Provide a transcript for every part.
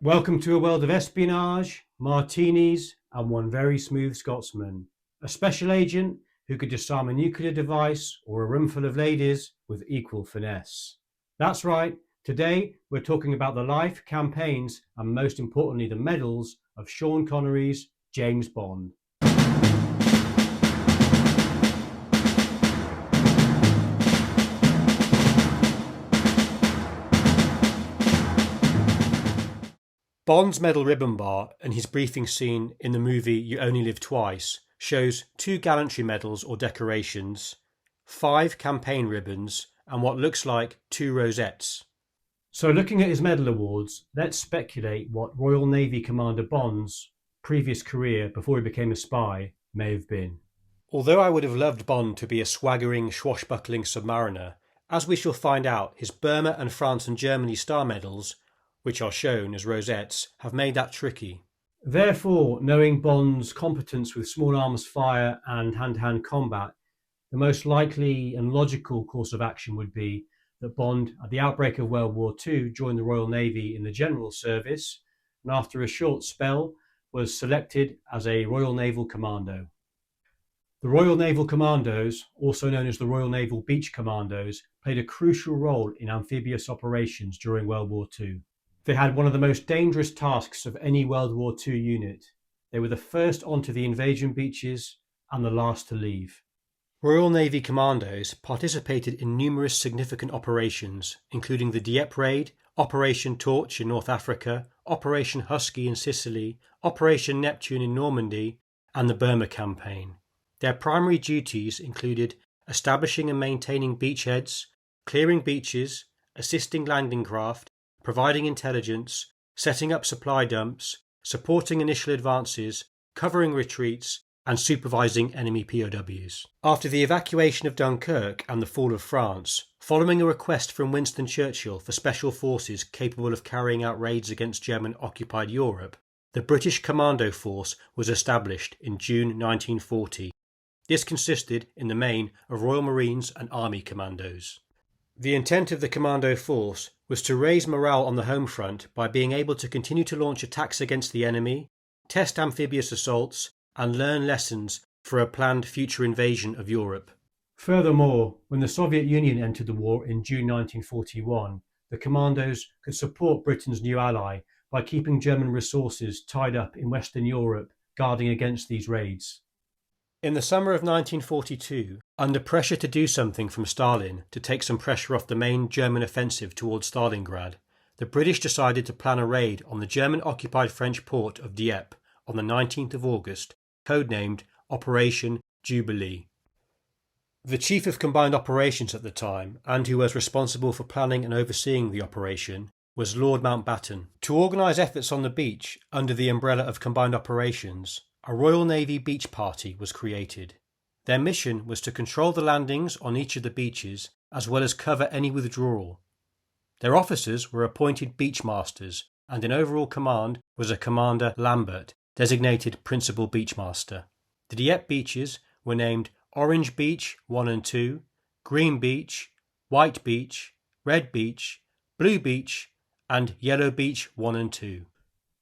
Welcome to a world of espionage, martinis, and one very smooth Scotsman. A special agent who could disarm a nuclear device or a room full of ladies with equal finesse. That's right, today we're talking about the life, campaigns, and most importantly the medals of Sean Connery's James Bond. Bond's medal ribbon bar and his briefing scene in the movie You Only Live Twice shows 2 gallantry medals or decorations, 5 campaign ribbons, and what looks like 2 rosettes. So looking at his medal awards, let's speculate what Royal Navy Commander Bond's previous career before he became a spy may have been. Although I would have loved Bond to be a swaggering, swashbuckling submariner, as we shall find out, his Burma and France and Germany star medals, which are shown as rosettes, have made that tricky. Therefore, knowing Bond's competence with small arms fire and hand-to-hand combat, the most likely and logical course of action would be that Bond, at the outbreak of World War II, joined the Royal Navy in the General Service, and after a short spell was selected as a Royal Naval Commando. The Royal Naval Commandos, also known as the Royal Naval Beach Commandos, played a crucial role in amphibious operations during World War II. They had one of the most dangerous tasks of any World War II unit. They were the first onto the invasion beaches and the last to leave. Royal Navy Commandos participated in numerous significant operations, including the Dieppe Raid, Operation Torch in North Africa, Operation Husky in Sicily, Operation Neptune in Normandy, and the Burma Campaign. Their primary duties included establishing and maintaining beachheads, clearing beaches, assisting landing craft, providing intelligence, setting up supply dumps, supporting initial advances, covering retreats, and supervising enemy POWs. After the evacuation of Dunkirk and the fall of France, following a request from Winston Churchill for special forces capable of carrying out raids against German-occupied Europe, the British Commando Force was established in June 1940. This consisted, in the main, of Royal Marines and Army commandos. The intent of the Commando Force was to raise morale on the home front by being able to continue to launch attacks against the enemy, test amphibious assaults, and learn lessons for a planned future invasion of Europe. Furthermore, when the Soviet Union entered the war in June 1941, the commandos could support Britain's new ally by keeping German resources tied up in Western Europe, guarding against these raids. In the summer of 1942, under pressure to do something from Stalin to take some pressure off the main German offensive towards Stalingrad, the British decided to plan a raid on the German-occupied French port of Dieppe on the 19th of August, codenamed Operation Jubilee. The Chief of Combined Operations at the time, and who was responsible for planning and overseeing the operation, was Lord Mountbatten. To organise efforts on the beach under the umbrella of Combined Operations, a Royal Navy beach party was created. Their mission was to control the landings on each of the beaches as well as cover any withdrawal. Their officers were appointed beach masters, and in overall command was a Commander Lambert, designated Principal Beachmaster. The Dieppe beaches were named Orange Beach 1 and 2, Green Beach, White Beach, Red Beach, Blue Beach, and Yellow Beach 1 and 2.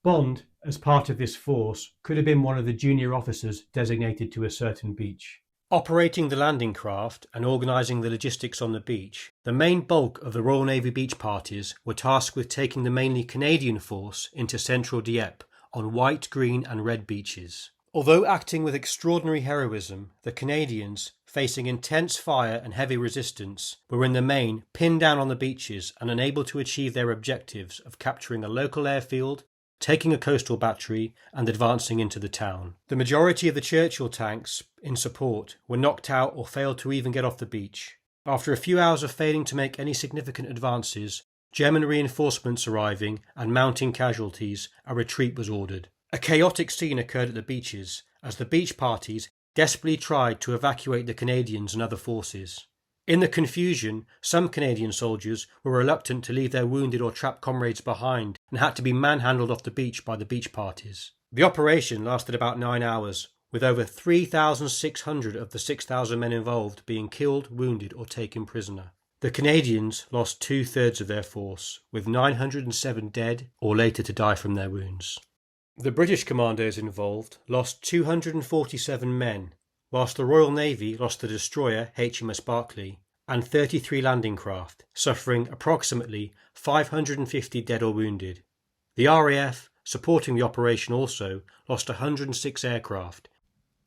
Bond, as part of this force, could have been one of the junior officers designated to a certain beach. Operating the landing craft and organising the logistics on the beach, the main bulk of the Royal Navy beach parties were tasked with taking the mainly Canadian force into central Dieppe on white, green and red beaches. Although acting with extraordinary heroism, the Canadians, facing intense fire and heavy resistance, were in the main pinned down on the beaches and unable to achieve their objectives of capturing a local airfield, taking a coastal battery and advancing into the town. The majority of the Churchill tanks in support were knocked out or failed to even get off the beach. After a few hours of failing to make any significant advances, German reinforcements arriving and mounting casualties, a retreat was ordered. A chaotic scene occurred at the beaches as the beach parties desperately tried to evacuate the Canadians and other forces. In the confusion, some Canadian soldiers were reluctant to leave their wounded or trapped comrades behind and had to be manhandled off the beach by the beach parties. The operation lasted about 9 hours, with over 3,600 of the 6,000 men involved being killed, wounded or taken prisoner. The Canadians lost 2/3 of their force, with 907 dead or later to die from their wounds. The British commandos involved lost 247 men, whilst the Royal Navy lost the destroyer HMS Barclay and 33 landing craft, suffering approximately 550 dead or wounded. The RAF, supporting the operation, also lost 106 aircraft,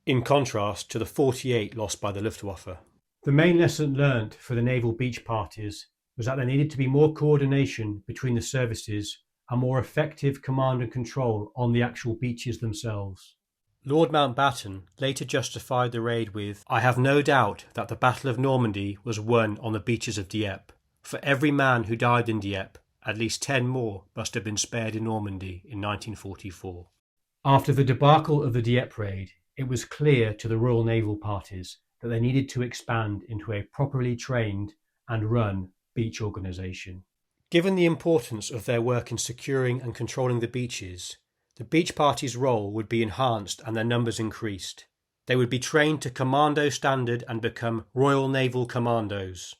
in contrast to the 48 lost by the Luftwaffe. The main lesson learnt for the naval beach parties was that there needed to be more coordination between the services and more effective command and control on the actual beaches themselves. Lord Mountbatten later justified the raid with, "I have no doubt that the Battle of Normandy was won on the beaches of Dieppe. For every man who died in Dieppe, at least 10 more must have been spared in Normandy in 1944. After the debacle of the Dieppe Raid, it was clear to the Royal Naval parties that they needed to expand into a properly trained and run beach organisation. Given the importance of their work in securing and controlling the beaches, the beach parties' role would be enhanced and their numbers increased. They would be trained to Commando standard and become Royal Naval Commandos.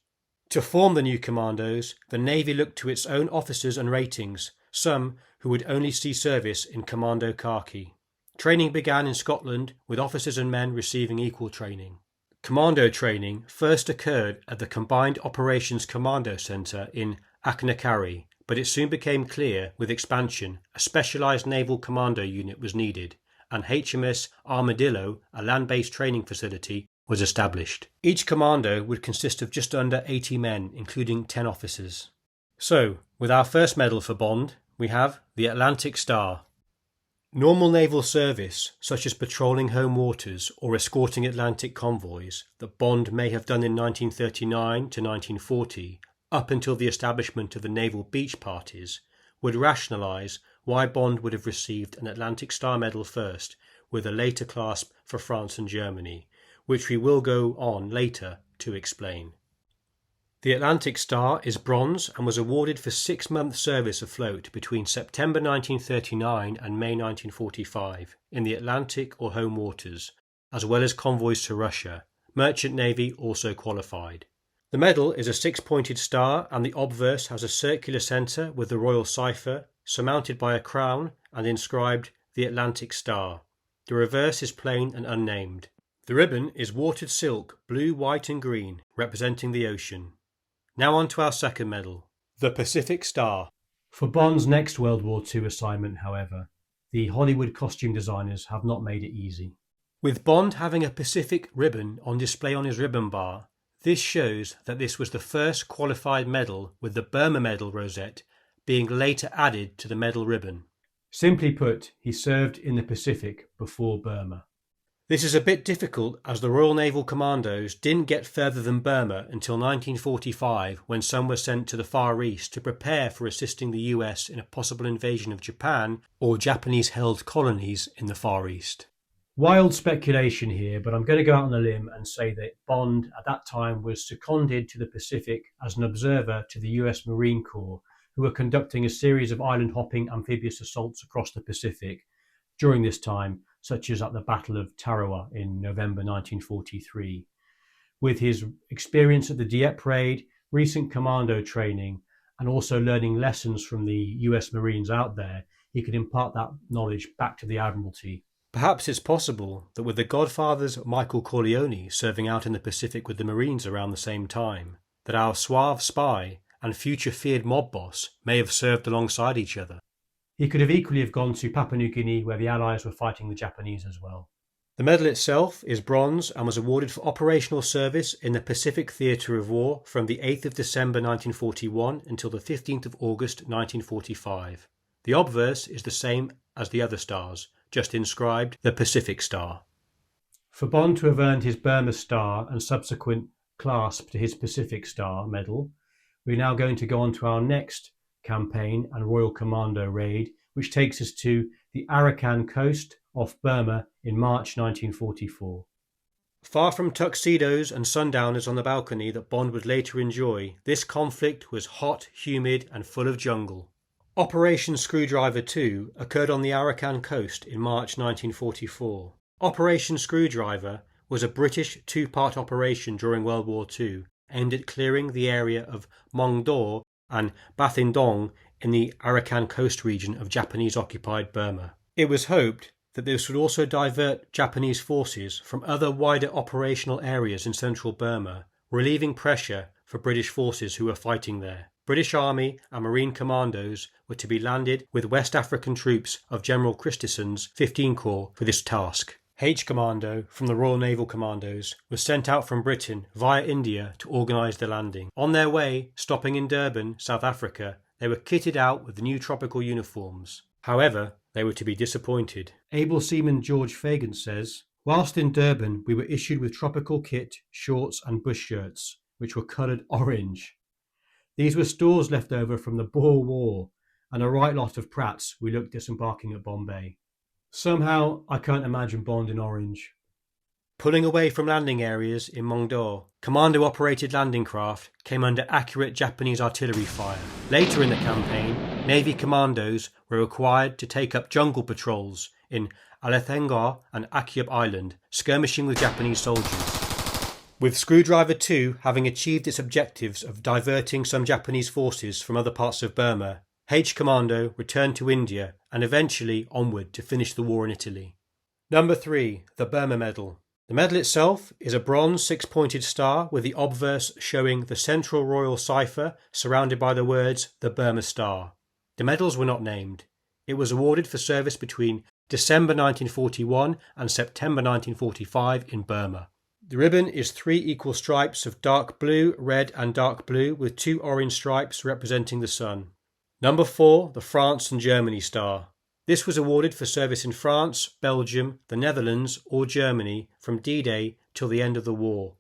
To form the new commandos, the Navy looked to its own officers and ratings, some who would only see service in Commando khaki. Training began in Scotland, with officers and men receiving equal training. Commando training first occurred at the Combined Operations Commando Centre in Achnacarry, but it soon became clear, with expansion, a specialised naval commando unit was needed, and HMS Armadillo, a land-based training facility, was established. Each commando would consist of just under 80 men, including 10 officers. So, with our first medal for Bond, we have the Atlantic Star. Normal naval service, such as patrolling home waters or escorting Atlantic convoys, that Bond may have done in 1939 to 1940, up until the establishment of the naval beach parties, would rationalise why Bond would have received an Atlantic Star Medal first, with a later clasp for France and Germany, which we will go on later to explain. The Atlantic Star is bronze and was awarded for 6-month service afloat between September 1939 and May 1945 in the Atlantic or home waters, as well as convoys to Russia. Merchant Navy also qualified. The medal is a 6-pointed star, and the obverse has a circular centre with the royal cipher, surmounted by a crown and inscribed "The Atlantic Star." The reverse is plain and unnamed. The ribbon is watered silk, blue, white and green, representing the ocean. Now on to our second medal, the Pacific Star. For Bond's next World War II assignment, however, the Hollywood costume designers have not made it easy. With Bond having a Pacific ribbon on display on his ribbon bar, this shows that this was the first qualified medal, with the Burma Medal rosette being later added to the medal ribbon. Simply put, he served in the Pacific before Burma. This is a bit difficult, as the Royal Naval Commandos didn't get further than Burma until 1945, when some were sent to the Far East to prepare for assisting the US in a possible invasion of Japan or Japanese-held colonies in the Far East. Wild speculation here, but I'm going to go out on a limb and say that Bond at that time was seconded to the Pacific as an observer to the US Marine Corps, who were conducting a series of island-hopping amphibious assaults across the Pacific during this time, such as at the Battle of Tarawa in November 1943. With his experience at the Dieppe Raid, recent commando training, and also learning lessons from the US Marines out there, he could impart that knowledge back to the Admiralty. Perhaps it's possible that with the Godfather's Michael Corleone serving out in the Pacific with the Marines around the same time, that our suave spy and future feared mob boss may have served alongside each other. He could have equally have gone to Papua New Guinea, where the Allies were fighting the Japanese as well. The medal itself is bronze and was awarded for operational service in the Pacific Theatre of War from the 8th of December 1941 until the 15th of August 1945. The obverse is the same as the other stars, just inscribed the Pacific Star. For Bond to have earned his Burma Star and subsequent clasp to his Pacific Star medal, we're now going to go on to our next campaign and Royal Commando raid, which takes us to the Arakan Coast off Burma in March 1944. Far from tuxedos and sundowners on the balcony that Bond would later enjoy, this conflict was hot, humid and full of jungle. Operation Screwdriver 2 occurred on the Arakan Coast in March 1944. Operation Screwdriver was a British two-part operation during World War II aimed at clearing the area of Mongdo and Bathindong in the Arakan Coast region of Japanese-occupied Burma. It was hoped that this would also divert Japanese forces from other wider operational areas in central Burma, relieving pressure for British forces who were fighting there. British Army and Marine Commandos were to be landed with West African troops of General Christenson's 15 Corps for this task. H Commando from the Royal Naval Commandos was sent out from Britain via India to organise the landing. On their way, stopping in Durban, South Africa, they were kitted out with new tropical uniforms. However, they were to be disappointed. Able Seaman George Fagan says, "Whilst in Durban, we were issued with tropical kit, shorts and bush shirts, which were coloured orange. These were stores left over from the Boer War, and a right lot of prats we looked disembarking at Bombay. Somehow, I can't imagine Bond in orange." Pulling away from landing areas in Mongdo, Commando-operated landing craft came under accurate Japanese artillery fire. Later in the campaign, Navy commandos were required to take up jungle patrols in Alethengar and Akyub Island, skirmishing with Japanese soldiers. With Screwdriver 2 having achieved its objectives of diverting some Japanese forces from other parts of Burma, H Commando returned to India and eventually onward to finish the war in Italy. Number 3. The Burma Medal. The medal itself is a bronze 6-pointed star with the obverse showing the central royal cipher surrounded by the words "The Burma Star." The medals were not named. It was awarded for service between December 1941 and September 1945 in Burma. The ribbon is 3 equal stripes of dark blue, red and dark blue with 2 orange stripes representing the sun. Number 4. The France and Germany Star. This was awarded for service in France, Belgium, the Netherlands or Germany from D-Day till the end of the war.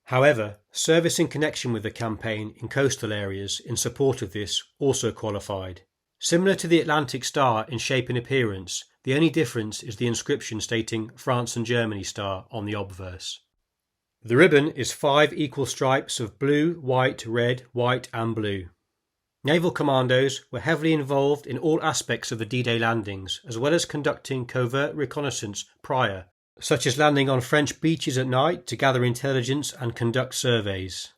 However, service in connection with the campaign in coastal areas in support of this also qualified. Similar to the Atlantic Star in shape and appearance, the only difference is the inscription stating France and Germany Star on the obverse. The ribbon is 5 equal stripes of blue, white, red, white and blue. Naval commandos were heavily involved in all aspects of the D-Day landings, as well as conducting covert reconnaissance prior, such as landing on French beaches at night to gather intelligence and conduct surveys.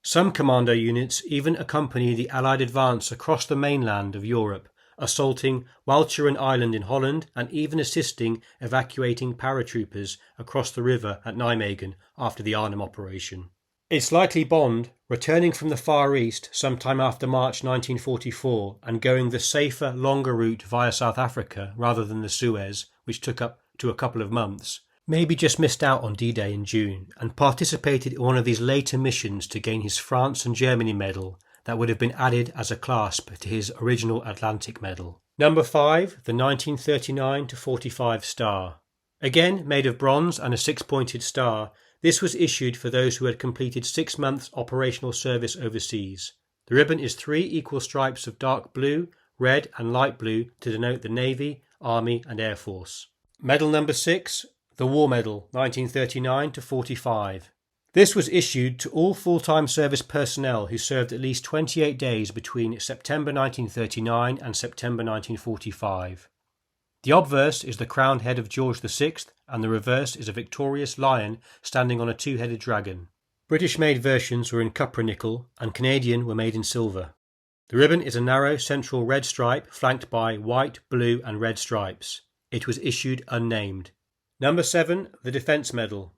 Some commando units even accompanied the Allied advance across the mainland of Europe, assaulting Walcheren Island in Holland and even assisting evacuating paratroopers across the river at Nijmegen after the Arnhem operation. It's likely Bond, returning from the Far East sometime after March 1944 and going the safer, longer route via South Africa rather than the Suez, which took up to a couple of months, maybe just missed out on D-Day in June and participated in one of these later missions to gain his France and Germany medal that would have been added as a clasp to his original Atlantic medal. Number 5. The 1939-45 Star. Again made of bronze and a 6-pointed star, this was issued for those who had completed 6 months operational service overseas. The ribbon is 3 equal stripes of dark blue, red and light blue to denote the Navy, Army and Air Force. Medal number 6. The War Medal, 1939-45. This was issued to all full-time service personnel who served at least 28 days between September 1939 and September 1945. The obverse is the crowned head of George VI and the reverse is a victorious lion standing on a 2-headed dragon. British-made versions were in cupronickel and Canadian were made in silver. The ribbon is a narrow central red stripe flanked by white, blue and red stripes. It was issued unnamed. Number 7. The Defence Medal.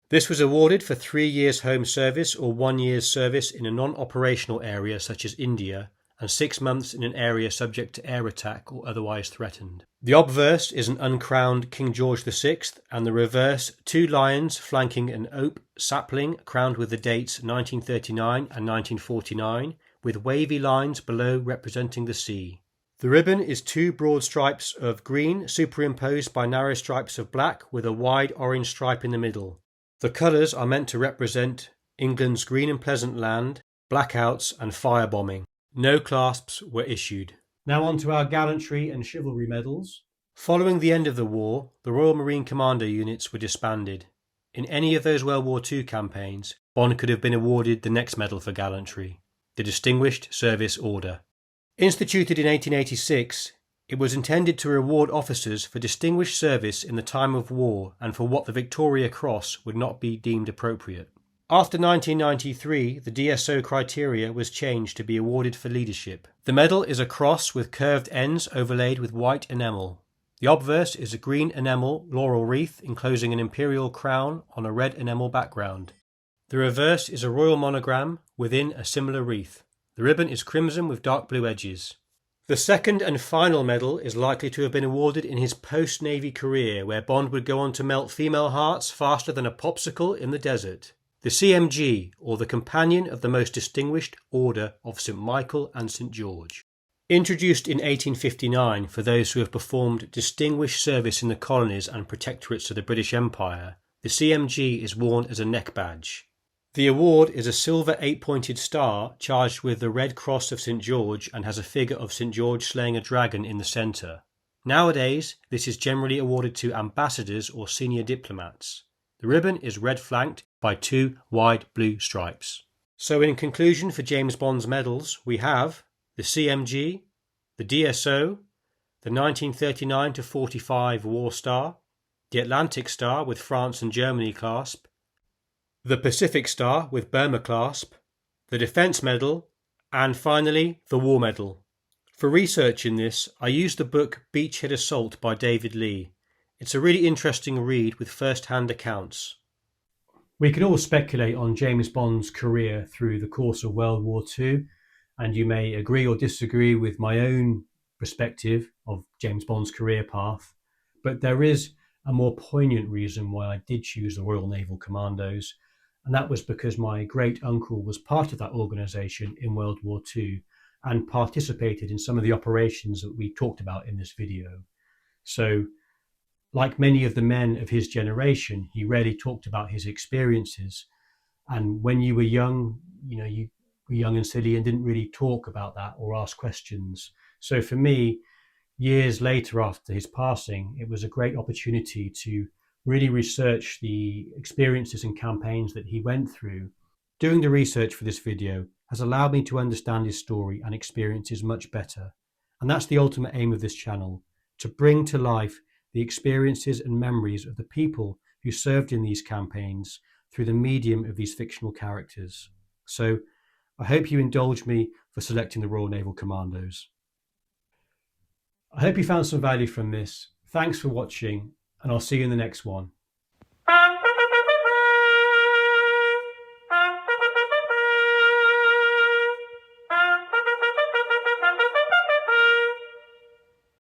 This was awarded for 3 years home service or 1 year's service in a non-operational area such as India and 6 months in an area subject to air attack or otherwise threatened. The obverse is an uncrowned King George VI and the reverse 2 lions flanking an oak sapling crowned with the dates 1939 and 1949 with wavy lines below representing the sea. The ribbon is 2 broad stripes of green superimposed by narrow stripes of black with a wide orange stripe in the middle. The colours are meant to represent England's green and pleasant land, blackouts and firebombing. No clasps were issued. Now on to our gallantry and chivalry medals. Following the end of the war, the Royal Marine Commando units were disbanded. In any of those World War II campaigns, Bond could have been awarded the next medal for gallantry, the Distinguished Service Order. Instituted in 1886, it was intended to reward officers for distinguished service in the time of war and for what the Victoria Cross would not be deemed appropriate. After 1993, the DSO criteria was changed to be awarded for leadership. The medal is a cross with curved ends overlaid with white enamel. The obverse is a green enamel laurel wreath enclosing an imperial crown on a red enamel background. The reverse is a royal monogram within a similar wreath. The ribbon is crimson with dark blue edges. The second and final medal is likely to have been awarded in his post-Navy career, where Bond would go on to melt female hearts faster than a popsicle in the desert. The CMG, or the Companion of the Most Distinguished Order of St. Michael and St. George. Introduced in 1859 for those who have performed distinguished service in the colonies and protectorates of the British Empire, the CMG is worn as a neck badge. The award is a silver 8-pointed star charged with the Red Cross of St. George and has a figure of St. George slaying a dragon in the centre. Nowadays, this is generally awarded to ambassadors or senior diplomats. The ribbon is red flanked by 2 wide blue stripes. So in conclusion for James Bond's medals, we have the CMG, the DSO, the 1939-45 War Star, the Atlantic Star with France and Germany clasp, the Pacific Star with Burma clasp, the Defence Medal, and finally the War Medal. For research in this, I used the book Beachhead Assault by David Lee. It's a really interesting read with first-hand accounts. We can all speculate on James Bond's career through the course of World War II, and you may agree or disagree with my own perspective of James Bond's career path, but there is a more poignant reason why I did choose the Royal Naval Commandos, and that was because my great uncle was part of that organisation in World War II and participated in some of the operations that we talked about in this video. So, like many of the men of his generation, he rarely talked about his experiences. And when you were young, you were young and silly and didn't really talk about that or ask questions. So for me, years later after his passing, it was a great opportunity to really research the experiences and campaigns that he went through. Doing the research for this video has allowed me to understand his story and experiences much better. And that's the ultimate aim of this channel, to bring to life the experiences and memories of the people who served in these campaigns through the medium of these fictional characters. So I hope you indulge me for selecting the Royal Naval Commandos. I hope you found some value from this. Thanks for watching, and I'll see you in the next one.